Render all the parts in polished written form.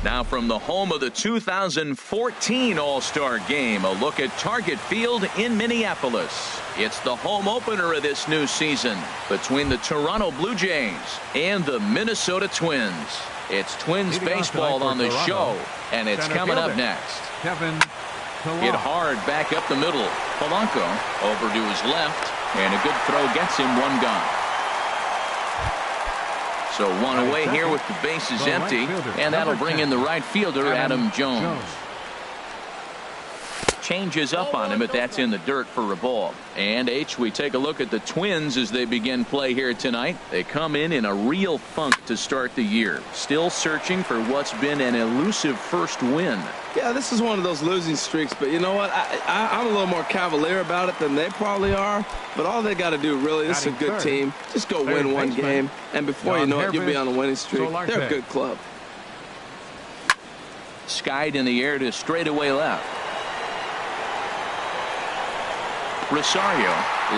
Now from the home of the 2014 All-Star Game, a look at Target Field in Minneapolis. It's the home opener of this new season between the Toronto Blue Jays and the Minnesota Twins. It's Twins baseball on the show, and it's coming up next. Hit hard back up the middle. Polanco over to his left, and a good throw gets him one gone. So one away here with the bases empty, and that'll bring in the right fielder, Adam Jones. Changes up on him, but that's in the dirt for a ball. And we take a look at the Twins as they begin play here tonight. They come in a real funk to start the year, still searching for what's been an elusive first win. Yeah, this is one of those losing streaks, but you know what? I'm a little more cavalier about it than they probably are. But all they got to do, really, this is a good team. Just go win one game, and before you know it, you'll be on a winning streak. They're a good club. Skied in the air to straightaway left. Rosario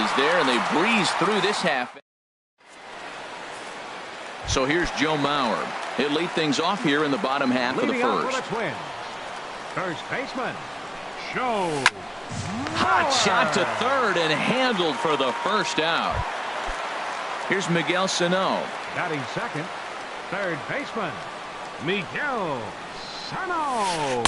is there, and they breeze through this half. So here's Joe Mauer. He'll lead things off here in the bottom half of the first. First baseman, Joe. Hot shot to third and handled for the first out. Here's Miguel Sano. Batting second, third baseman, Miguel Sano.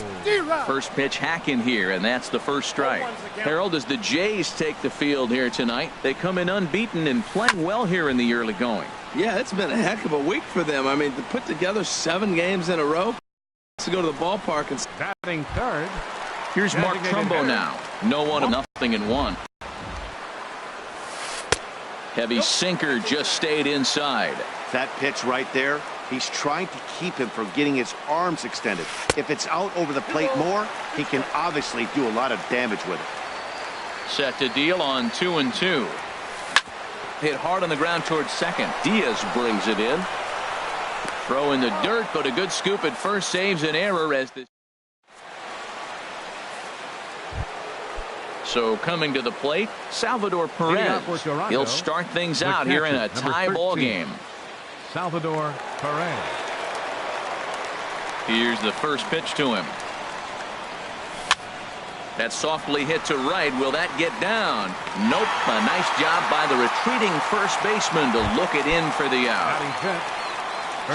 First pitch hacking here, and that's the first strike. Harold, as the Jays take the field here tonight, they come in unbeaten and playing well here in the early going. Yeah, it's been a heck of a week for them. I mean, to put together 7 games in a row, to go to the ballpark and batting third. Here's Mark Trumbo now. No one of nothing in one. Heavy sinker just stayed inside. That pitch right there, he's trying to keep him from getting his arms extended. If it's out over the plate more, he can obviously do a lot of damage with it. Set to deal on 2-2. Hit hard on the ground towards second. Diaz brings it in. Throw in the dirt, but a good scoop at first saves an error as this. So coming to the plate, Salvador Perez. He'll start things out here in a tie ball game. Salvador Perez. Here's the first pitch to him. That softly hit to right. Will that get down? Nope. A nice job by the retreating first baseman to look it in for the out.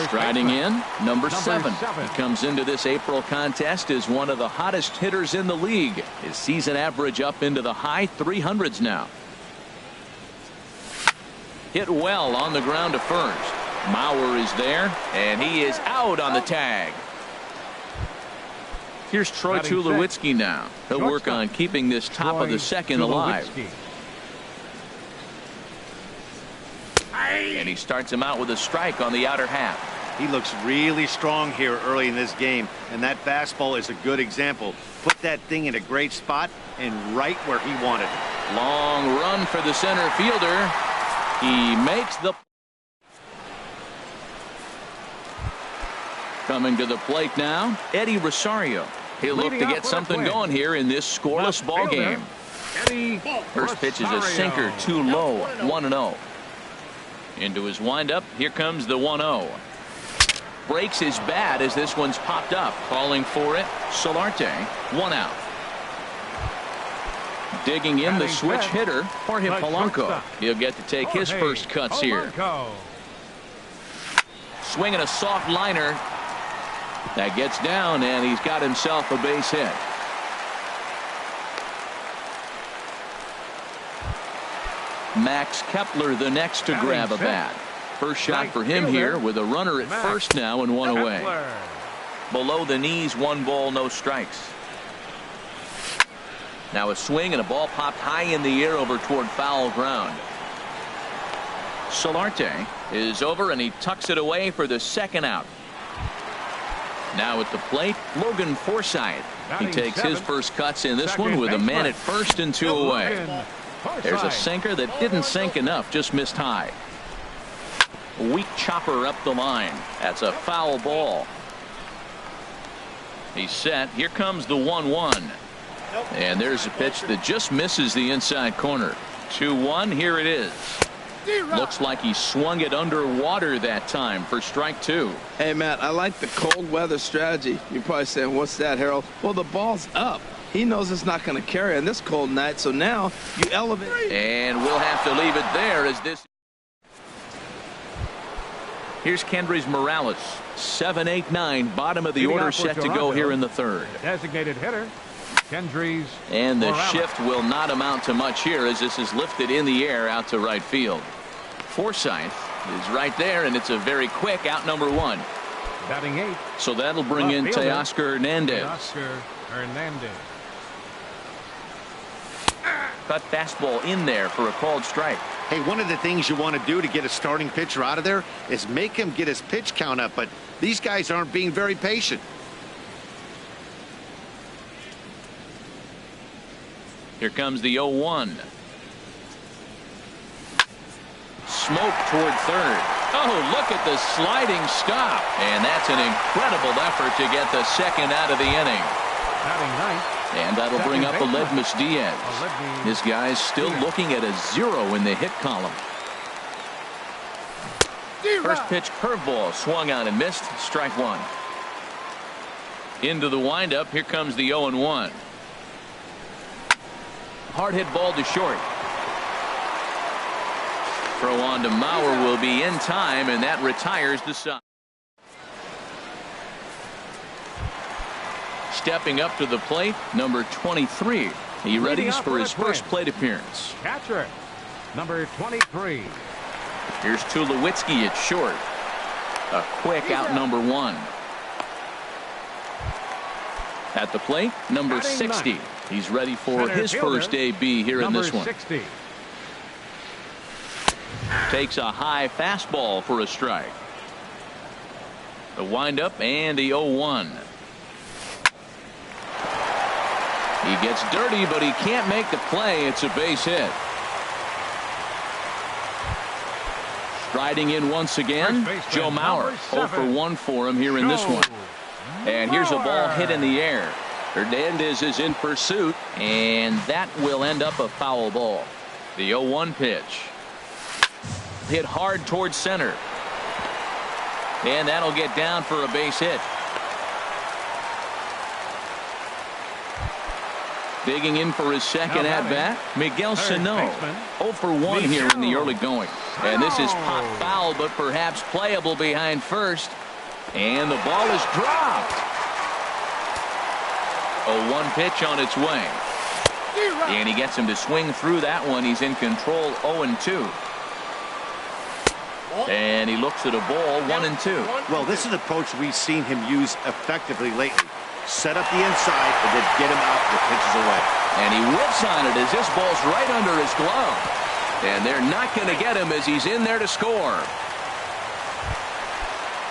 Striding in, number 7. He comes into this April contest as one of the hottest hitters in the league. His season average up into the high 300s now. Hit well on the ground to first. Mauer is there, and he is out on the tag. Here's Troy Tulowitzki now. He'll work on keeping this top of the second alive. And he starts him out with a strike on the outer half. He looks really strong here early in this game, and that fastball is a good example. Put that thing in a great spot and right where he wanted it. Long run for the center fielder. He makes the. Coming to the plate now, Eddie Rosario. He'll look to get something going here in this scoreless ball game. First pitch is a sinker too low. 1-0. Into his windup. Here comes the 1-0. Breaks his bat as this one's popped up. Calling for it. Solarte. 1 out. Digging in the switch hitter, Jorge Polanco. He'll get to take his first cuts here. Swinging a soft liner. That gets down, and he's got himself a base hit. Max Kepler the next to grab a bat. First shot for him here with a runner at first now and 1 away. Below the knees, 1 ball, no strikes. Now a swing and a ball popped high in the air over toward foul ground. Solarte is over and he tucks it away for the second out. Now at the plate, Logan Forsythe. He takes his first cuts in this one with a man at first and 2 away. There's a sinker that didn't sink enough, just missed high. A weak chopper up the line. That's a foul ball. He's set. Here comes the 1-1. And there's a pitch that just misses the inside corner. 2-1. Here it is. Looks like he swung it underwater that time for strike 2. Hey, Matt, I like the cold weather strategy. You're probably saying, what's that, Harold? Well, the ball's up. He knows it's not going to carry on this cold night, so now you elevate. And we'll have to leave it there as this. Here's Kendrys Morales. 7, 8, 9, bottom of the order set to go here in the third. Designated hitter, Kendrys And the Morales. shift will not amount to much here as this is lifted in the air out to right field. Forsythe is right there, and it's a very quick out number 1. Batting 8. So that'll bring in Teoscar Hernandez. Teoscar Hernandez. Cut fastball in there for a called strike. Hey, one of the things you want to do to get a starting pitcher out of there is make him get his pitch count up, but these guys aren't being very patient. Here comes the 0-1. Smoke toward third. Oh, look at the sliding stop. And that's an incredible effort to get the second out of the inning. Batting 9. And that'll bring up Aledmys Diaz. This guy's still looking at a 0 in the hit column. First pitch curveball swung on and missed. Strike 1. Into the windup. Here comes the 0-1. Hard hit ball to short. Throw on to Mauer will be in time, and that retires the side. Stepping up to the plate, number 23. He readies for his first plate appearance. Catcher, number 23. Here's Tulowitzki at short. A quick out number 1. At the plate, number 60. He's ready for his first AB here in this one. 60. Takes a high fastball for a strike. The windup and the 0-1. He gets dirty, but he can't make the play. It's a base hit. Striding in once again, Joe Mauer. 0 for 1 for him here in this one. And here's a ball hit in the air. Hernandez is in pursuit, and that will end up a foul ball. The 0-1 pitch. Hit hard towards center. And that'll get down for a base hit. Digging in for his second at-bat, Miguel Sano. 0 for 1 here in the early going. And this is pop foul, but perhaps playable behind first. And the ball is dropped. 0-1 pitch on its way. And he gets him to swing through that one. He's in control. 0-2. And he looks at a ball. 1-2. Well, this is an approach we've seen him use effectively lately. Set up the inside and then get him out with pitches away. And he whips on it as this ball's right under his glove. And they're not going to get him as he's in there to score.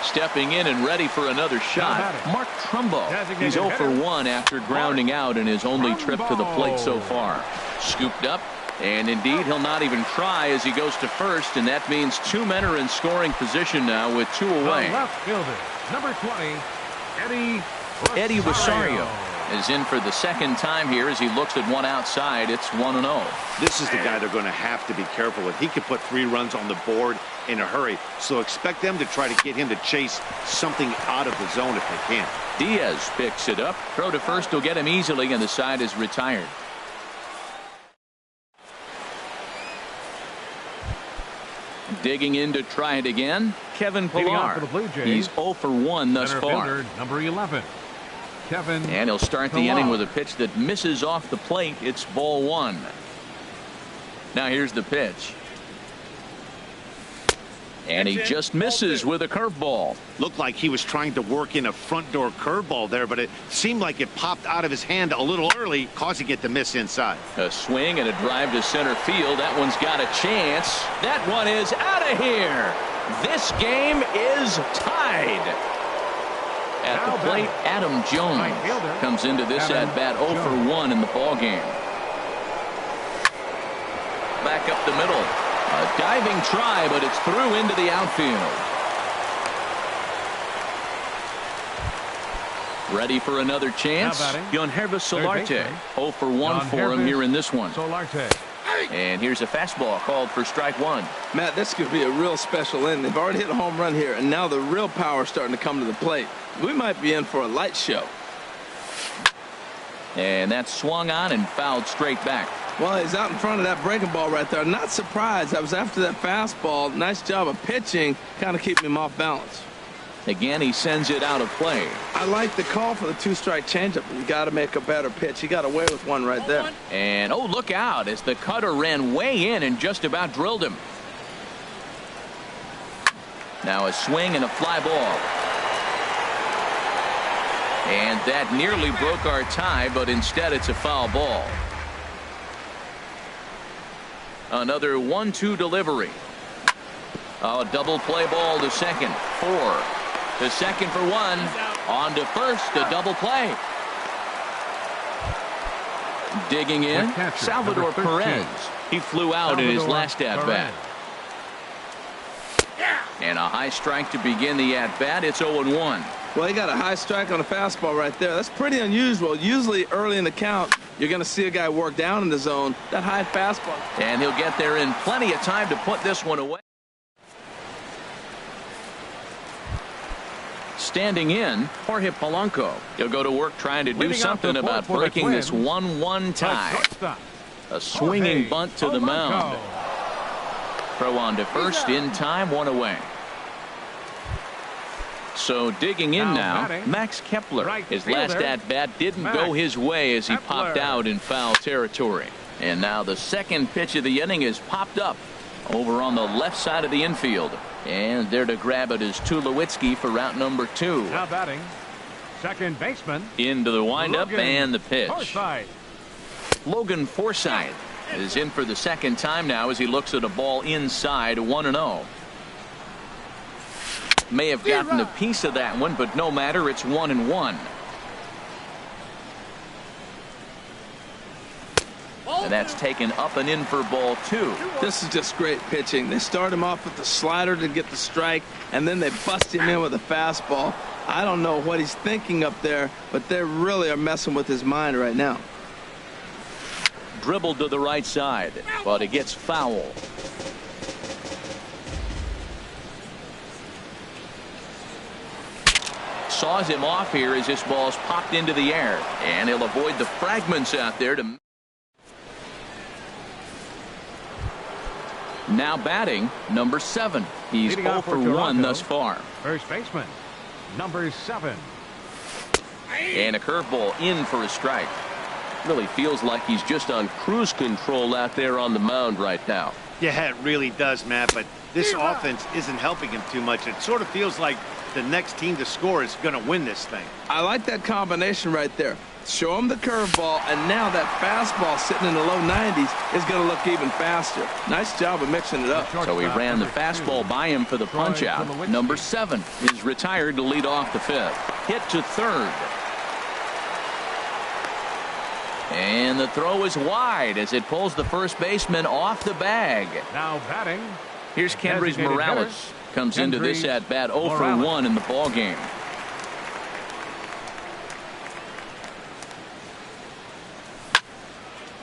Stepping in and ready for another shot, Mark Trumbo. He's 0 for 1 after grounding out in his only trip to the plate so far. Scooped up, and indeed he'll not even try as he goes to first, and that means 2 men are in scoring position now with 2 away. The left fielder, number 20, Eddie Rosario is in for the second time here as he looks at one outside. It's 1-0. This is the guy they're going to have to be careful with. He could put 3 runs on the board in a hurry, so expect them to try to get him to chase something out of the zone if they can. Diaz picks it up. Throw to first will get him easily, and the side is retired. Digging in to try it again, Kevin Pillar. He's 0 for 1 thus far. Fielder, number 11. Kevin and he'll start the inning with a pitch that misses off the plate. It's ball 1. Now here's the pitch. And he just misses with a curveball. Looked like he was trying to work in a front door curveball there, but it seemed like it popped out of his hand a little early, causing it to miss inside. A swing and a drive to center field. That one's got a chance. That one is out of here. This game is tied. At the plate, Adam Jones comes into this at-bat 0 for 1 in the ballgame. Back up the middle. A diving try, but it's through into the outfield. Ready for another chance? Yangervis Solarte. 0 for 1 for him here in this one. Solarte. And here's a fastball called for strike one. Matt, this could be a real special inning. They've already hit a home run here, and now the real power is starting to come to the plate. We might be in for a light show. And that's swung on and fouled straight back. Well, he's out in front of that breaking ball right there. Not surprised. I was after that fastball. Nice job of pitching, kind of keeping him off balance. Again, he sends it out of play. I like the call for the two-strike changeup. You got to make a better pitch. He got away with one right there. And, oh, look out as the cutter ran way in and just about drilled him. Now a swing and a fly ball. And that nearly broke our tie, but instead it's a foul ball. Another 1-2 delivery. A double play ball to second. 4. To second for 1. On to first, a double play. Digging in, Salvador Perez. He flew out in his last at-bat. And a high strike to begin the at-bat. It's 0-1. Well, he got a high strike on a fastball right there. That's pretty unusual. Usually early in the count, you're going to see a guy work down in the zone. That high fastball. And he'll get there in plenty of time to put this one away. Standing in, Jorge Polanco. He'll go to work trying to do something about breaking this 1-1 tie. A swinging bunt to the mound. Throw on to first in time, 1 away. So digging in now, Max Kepler. His last at-bat didn't go his way as he popped out in foul territory. And now the second pitch of the inning is popped up over on the left side of the infield. And there to grab it is Tulowitzki for route number 2. Now batting, second baseman. Into the windup Logan and the pitch. Forsythe. Logan Forsythe is in for the second time now as he looks at a ball inside, 1-0. May have gotten a piece of that one, but no matter, it's 1-1. And that's taken up and in for ball 2. This is just great pitching. They start him off with the slider to get the strike, and then they bust him in with a fastball. I don't know what he's thinking up there, but they really are messing with his mind right now. Dribbled to the right side, but it gets foul. Saws him off here as this ball's popped into the air, and he'll avoid the fragments out there to. Now batting, number 7. He's 0 for 1 thus far. First baseman, number 7. And a curveball in for a strike. Really feels like he's just on cruise control out there on the mound right now. Yeah, it really does, Matt, but this offense isn't helping him too much. It sort of feels like the next team to score is going to win this thing. I like that combination right there. Show him the curveball, and now that fastball sitting in the low 90s is going to look even faster. Nice job of mixing it up. So he ran the fastball by him for the punch-out. Number 7 is retired to lead off the 5th. Hit to third. And the throw is wide as it pulls the first baseman off the bag. Now batting. Here's Kendrys Morales. Comes into this at-bat 0 for 1 in the ballgame.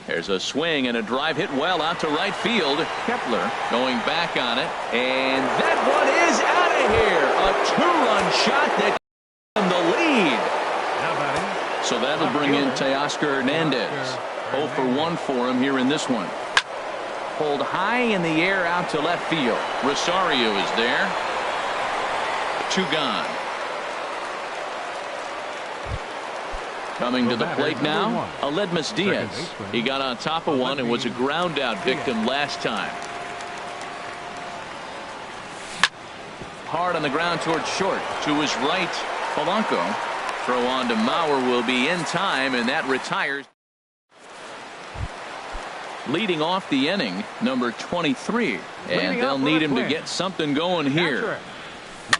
There's a swing and a drive hit well out to right field. Kepler going back on it. And that one is out of here. A 2-run shot that gives him the lead. Now batting. So that'll bring in Teoscar Hernandez. 0 for 1 for him here in this one. Pulled high in the air out to left field. Rosario is there. 2 gone. Coming to the plate now, Aledmus Diaz. He got on top of one and was a ground out victim last time. Hard on the ground towards short. To his right, Polanco. Throw on to Mauer will be in time, and that retires. Leading off the inning, number 23. And they'll need him to get something going here.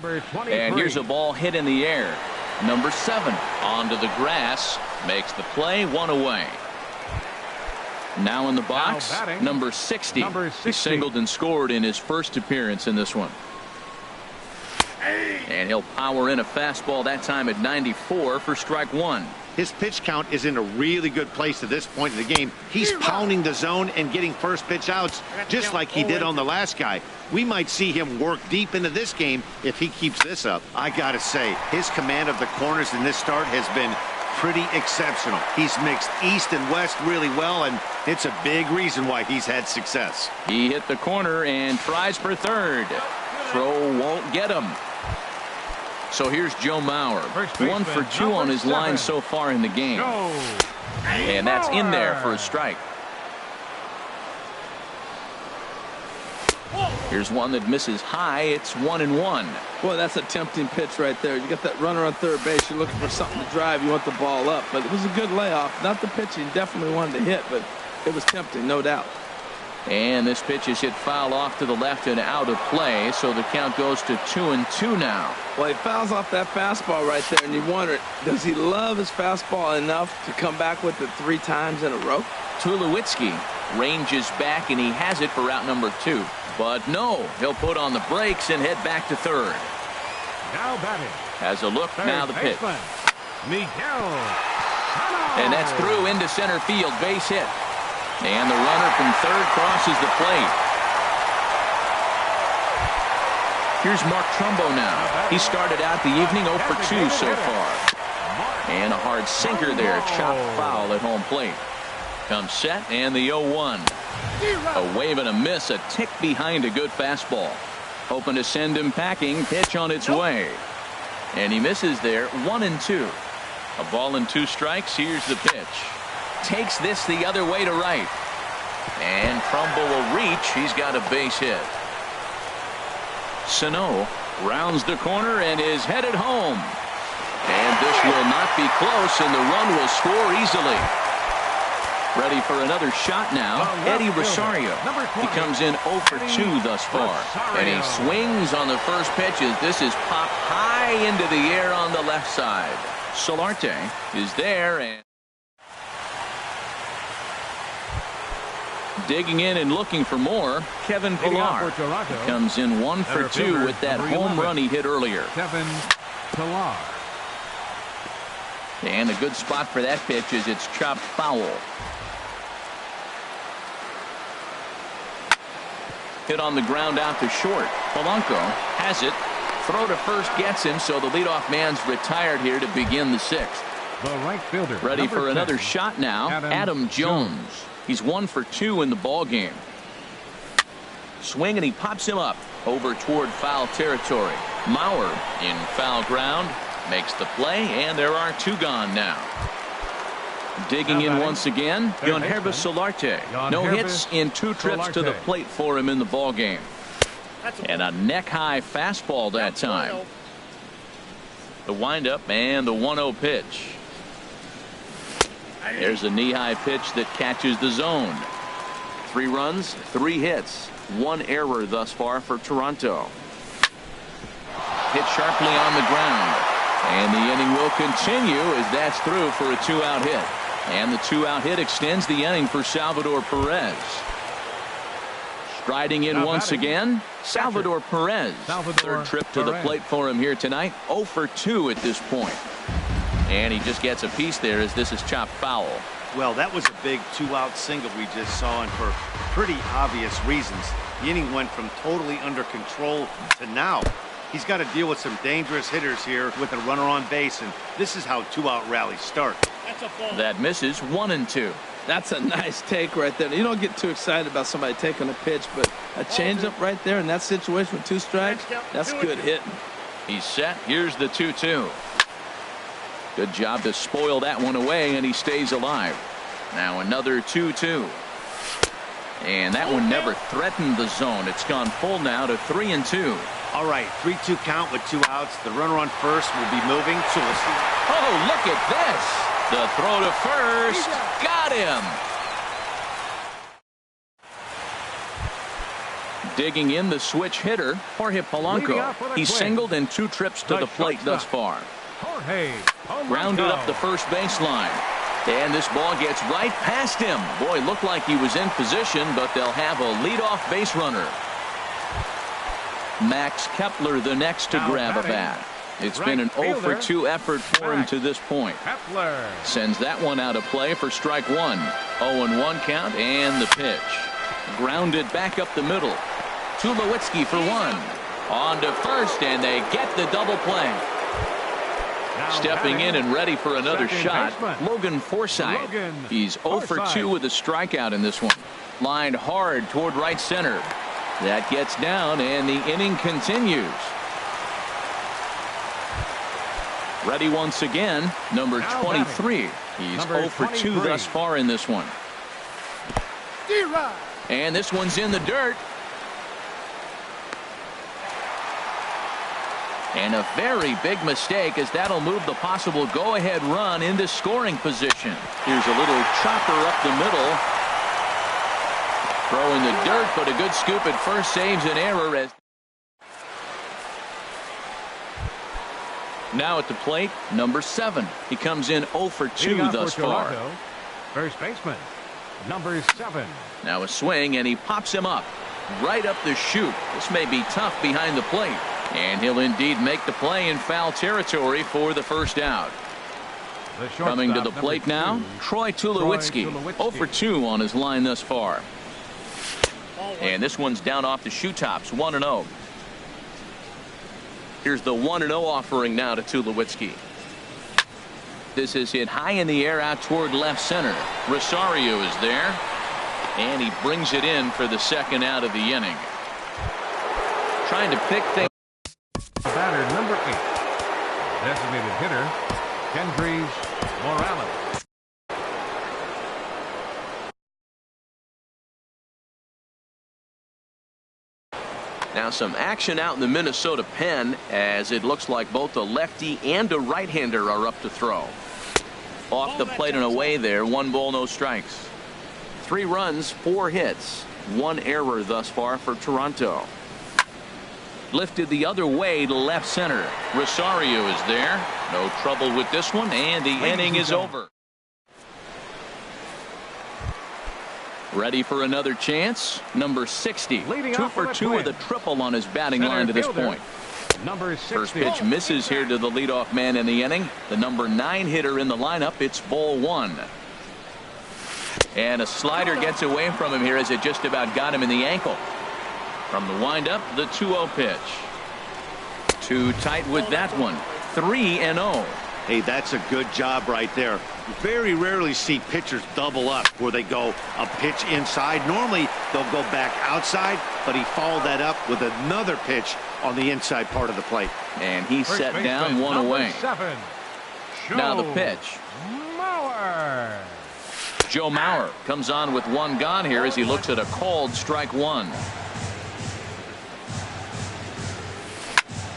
And here's a ball hit in the air. Number 7 onto the grass, makes the play, 1 away. Now in the box, number 60. He singled and scored in his first appearance in this one. And he'll power in a fastball that time at 94 for strike one. His pitch count is in a really good place at this point in the game. He's pounding the zone and getting first pitch outs just like he did on the last guy. We might see him work deep into this game if he keeps this up. I gotta say, his command of the corners in this start has been pretty exceptional. He's mixed east and west really well, and it's a big reason why he's had success. He hit the corner and tries for third. Throw won't get him. So here's Joe Mauer, 1 for 2 on his line so far in the game. And that's in there for a strike. Here's one that misses high. It's 1-1. Boy, that's a tempting pitch right there. You got that runner on third base. You're looking for something to drive. You want the ball up. But it was a good layoff. Not the pitch he definitely wanted to hit, but it was tempting, no doubt. And this pitch is hit foul off to the left and out of play, so the count goes to 2-2 now. Well, he fouls off that fastball right there, and you wonder, does he love his fastball enough to come back with it 3 times in a row? Tulowitzki ranges back, and he has it for out number 2. But no, he'll put on the brakes and head back to third. Now batting. Has a look, now the pitch. Miguel. And that's through into center field, base hit. And the runner from third crosses the plate. Here's Mark Trumbo now. He started out the evening 0 for 2 so far. And a hard sinker there, chopped foul at home plate. Comes set and the 0-1. A wave and a miss, a tick behind a good fastball. Hoping to send him packing, pitch on its way. And he misses there, 1-2. A ball and 2 strikes, here's the pitch. Takes this the other way to right. And Trumbo will reach. He's got a base hit. Sano rounds the corner and is headed home. And this will not be close, and the run will score easily. Ready for another shot now, Eddie Rosario. He comes in 0 for 2 thus far. And he swings on the first pitch as this is popped high into the air on the left side. Solarte is there and digging in and looking for more, Kevin Pillar. He comes in 1 for 2 with that home run he hit earlier. Kevin Pillar. And a good spot for that pitch is it's chopped foul. Hit on the ground out to short. Polanco has it. Throw to first gets him, so the leadoff man's retired here to begin the 6th. The right fielder. Ready for another shot now, Adam Jones. He's 1 for 2 in the ball game. Swing and he pops him up over toward foul territory. Mauer in foul ground makes the play, and there are 2 gone now. Digging in once again, Yangervis Solarte. No hits in 2 trips to the plate for him in the ball game. And a neck-high fastball that time. The windup and the 1-0 pitch. There's a knee-high pitch that catches the zone. 3 runs, 3 hits, 1 error thus far for Toronto. Hit sharply on the ground. And the inning will continue as that's through for a 2-out hit. And the 2-out hit extends the inning for Salvador Perez. Striding in once again, Salvador Perez. Third trip to the plate for him here tonight. 0 for 2 at this point. And he just gets a piece there as this is chopped foul. Well, that was a big 2-out single we just saw, and for pretty obvious reasons. The inning went from totally under control to now. He's got to deal with some dangerous hitters here with a runner on base, and this is how 2-out rallies start. That misses, 1-2. That's a nice take right there. You don't get too excited about somebody taking a pitch, but a changeup right there in that situation with 2 strikes, that's good hitting. He's set. Here's the 2-2. Good job to spoil that one away, and he stays alive. Now another 2-2. And that one never threatened the zone. It's gone full now to 3-2. All right, 3-2 count with 2 outs. The runner on first will be moving, so we'll see. Oh, look at this. The throw to first. Got him. Digging in the switch hitter, Jorge Polanco. He's singled in 2 trips to the plate thus far. Grounded up the first baseline. And this ball gets right past him. Boy, looked like he was in position, but they'll have a leadoff base runner. Max Kepler the next to grab a bat. It's been an 0 for 2 effort for him to this point. Kepler sends that one out of play for strike one. 0-1 count, and the pitch. Grounded back up the middle. Tulowitzki for one. On to first, and they get the double play. Stepping in and ready for another shot, Logan Forsythe. He's 0 for 2 with a strikeout in this one. Lined hard toward right center. That gets down, and the inning continues. Ready once again, number 23. He's 0 for 2 thus far in this one. And this one's in the dirt. And a very big mistake, as that'll move the possible go-ahead run into scoring position. Here's a little chopper up the middle. Throw in the dirt, but a good scoop at first saves an error. As now at the plate, number 7. He comes in 0 for 2 thus far. First baseman, number 7. Now a swing, and he pops him up right up the chute. This may be tough behind the plate. And he'll indeed make the play in foul territory for the first out. Coming to the plate now, Troy Tulowitzki. 0 for 2 on his line thus far. And this one's down off the shoe tops, 1-0. Here's the 1-0 offering now to Tulowitzki. This is hit high in the air out toward left center. Rosario is there. And he brings it in for the second out of the inning. Trying to pick things. Batter number 8. Designated hitter, Kendrys Morales. Now some action out in the Minnesota pen, as it looks like both a lefty and a right-hander are up to throw. Off the plate and away there, 1 ball, no strikes. 3 runs, 4 hits, 1 error thus far for Toronto. Lifted the other way to left center. Rosario is there. No trouble with this one, and the inning is over. Ready for another chance. Number 60. 2 for 2 with a triple on his batting line to this point. Number 60. First pitch misses here to the leadoff man in the inning. The number 9 hitter in the lineup. It's ball 1. And a slider gets away from him here, as it just about got him in the ankle. From the windup, the 2-0 pitch. Too tight with that one. 3-0. Hey, that's a good job right there. Very rarely see pitchers double up where they go a pitch inside. Normally they'll go back outside, but he followed that up with another pitch on the inside part of the plate. And he set down 1 away. 7. Now the pitch. Mauer. Joe Mauer comes on with 1 gone here as he looks at a called strike 1.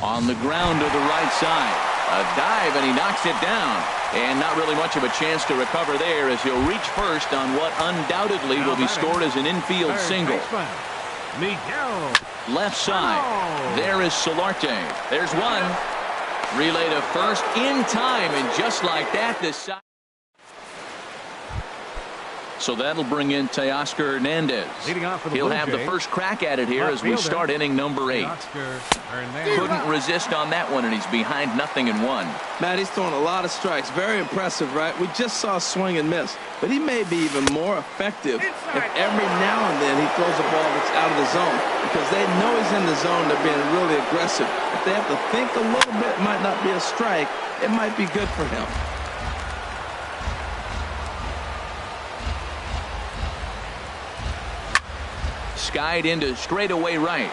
On the ground to the right side. A dive, and he knocks it down. And not really much of a chance to recover there, as he'll reach first on what undoubtedly will be scored as an infield single. Miguel. Left side. There is Solarte. There's one. Relay to first in time, and just like that, this side. So that'll bring in Teoscar Hernandez. He'll have the first crack at it here as we start inning number 8. Couldn't resist on that one, and he's behind 0-1. Matt, he's throwing a lot of strikes. Very impressive, right? We just saw a swing and miss. But he may be even more effective if every now and then he throws a ball that's out of the zone. Because they know he's in the zone. They're being really aggressive. If they have to think a little bit, it might not be a strike. It might be good for him. Skied into straightaway right.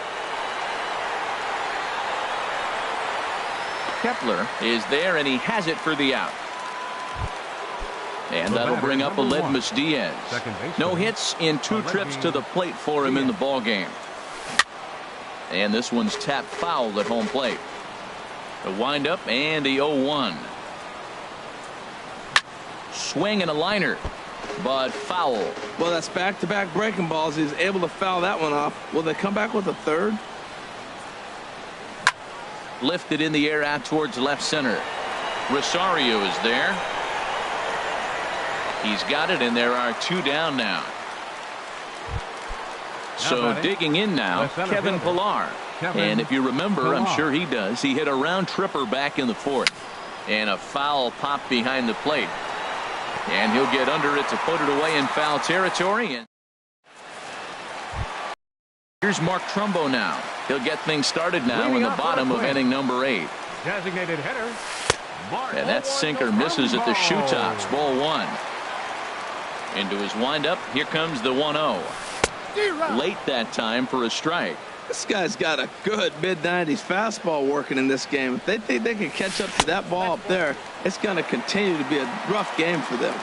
Kepler is there, and he has it for the out. And that'll bring up Aledmys Diaz. No hits in 2 trips to the plate for him in the ball game. And this one's tapped foul at home plate. The windup and the 0-1. Swing and a liner, but foul. Well, that's back-to-back breaking balls. He's able to foul that one off. Will they come back with a third? Lifted in the air out towards left center. Rosario is there. He's got it, and there are 2 down now. So digging in now, Kevin Pillar. And if you remember, I'm sure he does, he hit a round tripper back in the fourth. And a foul pop behind the plate. And he'll get under it to put it away in foul territory. And here's Mark Trumbo now. He'll get things started now in the bottom of inning number 8. Designated hitter. And that sinker misses at the shoe tops. Ball 1. Into his windup. Here comes the 1-0. Late that time for a strike. This guy's got a good mid-90s fastball working in this game. If they think they can catch up to that ball up there, it's going to continue to be a rough game for them.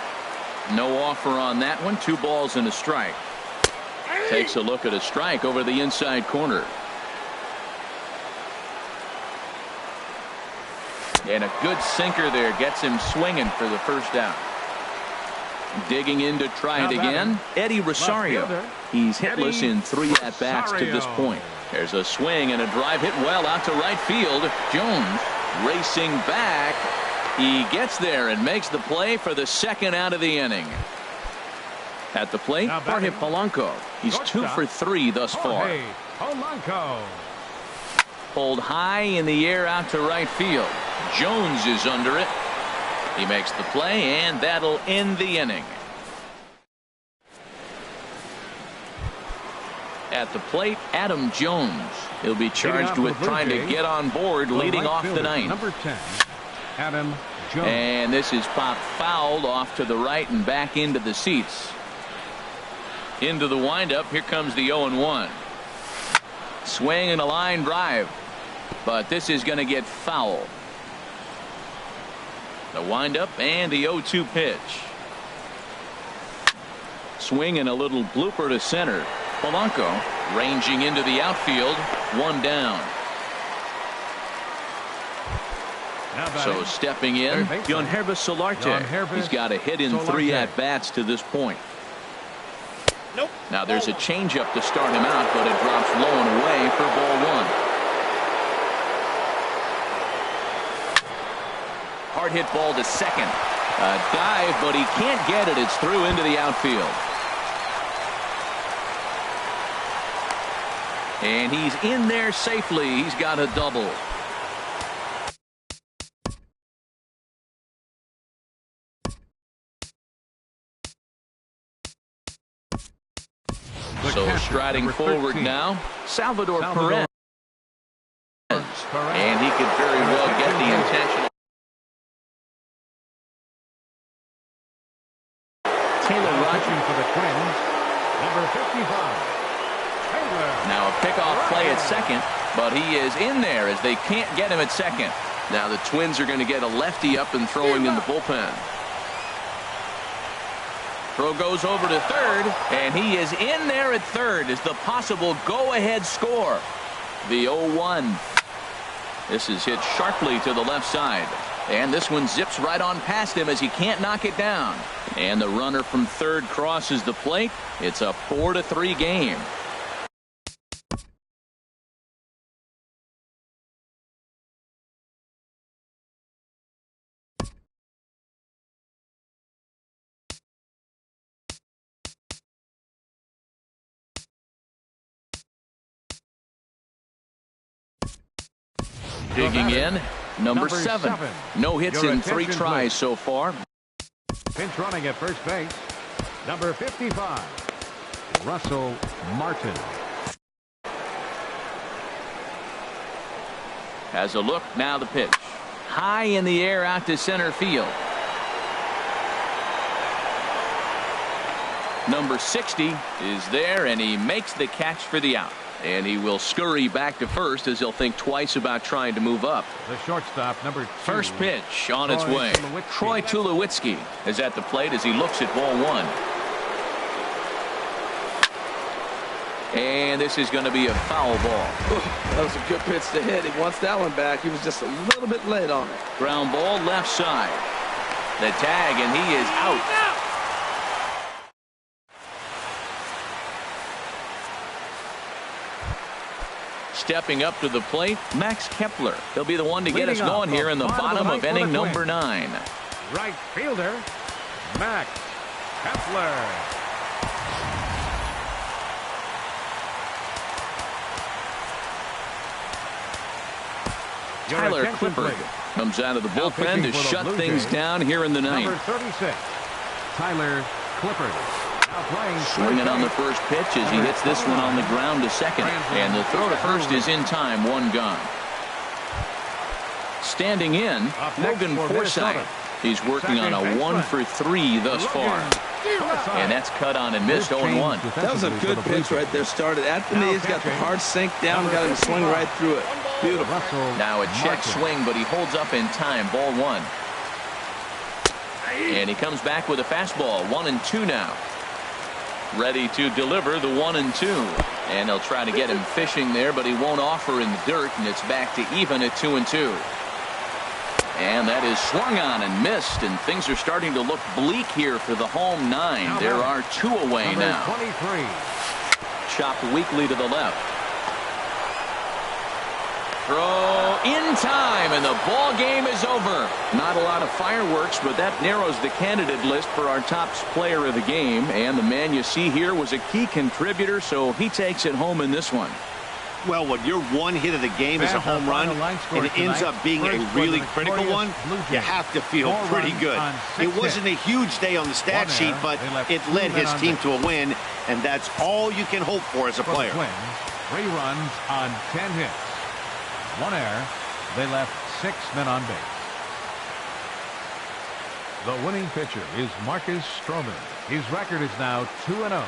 No offer on that one. 2 balls and a strike. Takes a look at a strike over the inside corner. And a good sinker there gets him swinging for the first out. Digging in to try it again, Eddie Rosario. He's hitless in 3 at-bats to this point. There's a swing and a drive hit well out to right field. Jones racing back. He gets there and makes the play for the second out of the inning. At the plate, Jorge Polanco. He's 2 for 3 thus far. Polanco. Pulled high in the air out to right field. Jones is under it. He makes the play, and that'll end the inning. At the plate, Adam Jones. He'll be charged with trying to get on board, leading off the ninth. Number 10, Adam Jones. And this is popped fouled off to the right and back into the seats. Into the windup. Here comes the 0-1. Swing and a line drive. But this is going to get foul. The windup and the 0-2 pitch. Swing and a little blooper to center. Polanco ranging into the outfield. 1 down. So stepping in, Yangervis Solarte. He's got a hit in 3 at-bats to this point. Now there's a changeup to start him out, but it drops low and away for ball 1. Hard hit ball to second. A dive, but he can't get it. It's through into the outfield. And he's in there safely. He's got a double. So striding forward now, Salvador Perez. And he could very well get the intentional. Taylor watching for the Twins. Number 55. Taylor. Now a pickoff play at second, but he is in there as they can't get him at second. Now the Twins are going to get a lefty up and throwing in the bullpen. Throw goes over to third, and he is in there at third as the possible go-ahead score. The 0-1. This is hit sharply to the left side. And this one zips right on past him as he can't knock it down. And the runner from third crosses the plate. It's a 4-3 game. Digging in, number 7. No hits in 3 tries so far. Pinch running at first base. Number 55, Russell Martin. Has a look, now the pitch. High in the air out to center field. Number 60 is there, and he makes the catch for the out. And he will scurry back to first as he'll think twice about trying to move up. The shortstop, number 2. First pitch on its way. Troy Tulowitzki is at the plate as he looks at ball 1. And this is going to be a foul ball. That was a good pitch to hit. He wants that one back. He was just a little bit late on it. Ground ball left side. The tag, and he is out. Stepping up to the plate, Max Kepler. He'll be the one to get us going here in the bottom of inning number 9. Right fielder, Max Kepler. Tyler Clippard comes out of the bullpen to shut things down here in the ninth. Number 36, Tyler Clippard. Swinging on the first pitch as he hits this one on the ground to second. And the throw to first is in time, one gone. Standing in, Logan Forsythe. He's working on a 1-for-3 thus far. And that's cut on and missed 0-1. That was a good pitch right there. Started at the knees, got the hard sink down, got him to swing right through it. Beautiful. Now a check swing, but he holds up in time. Ball one. And he comes back with a fastball. 1-2 now. Ready to deliver the 1-2. And they'll try to get him fishing there, but he won't offer in the dirt, and it's back to even at 2-2. And that is swung on and missed, and things are starting to look bleak here for the home nine. There are two away now. 23. Chopped weakly to the left. Throw in time, and the ball game is over. Not a lot of fireworks, but that narrows the candidate list for our top player of the game. And the man you see here was a key contributor, so he takes it home in this one. Well, when your one hit of the game is a home run and it ends up being a really critical one, you have to feel pretty good. It wasn't a huge day on the stat sheet, but it led his team to a win, and that's all you can hope for as a player. 3 runs on 10 hits. 1 error. They left 6 men on base. The winning pitcher is Marcus Stroman. His record is now 2-0.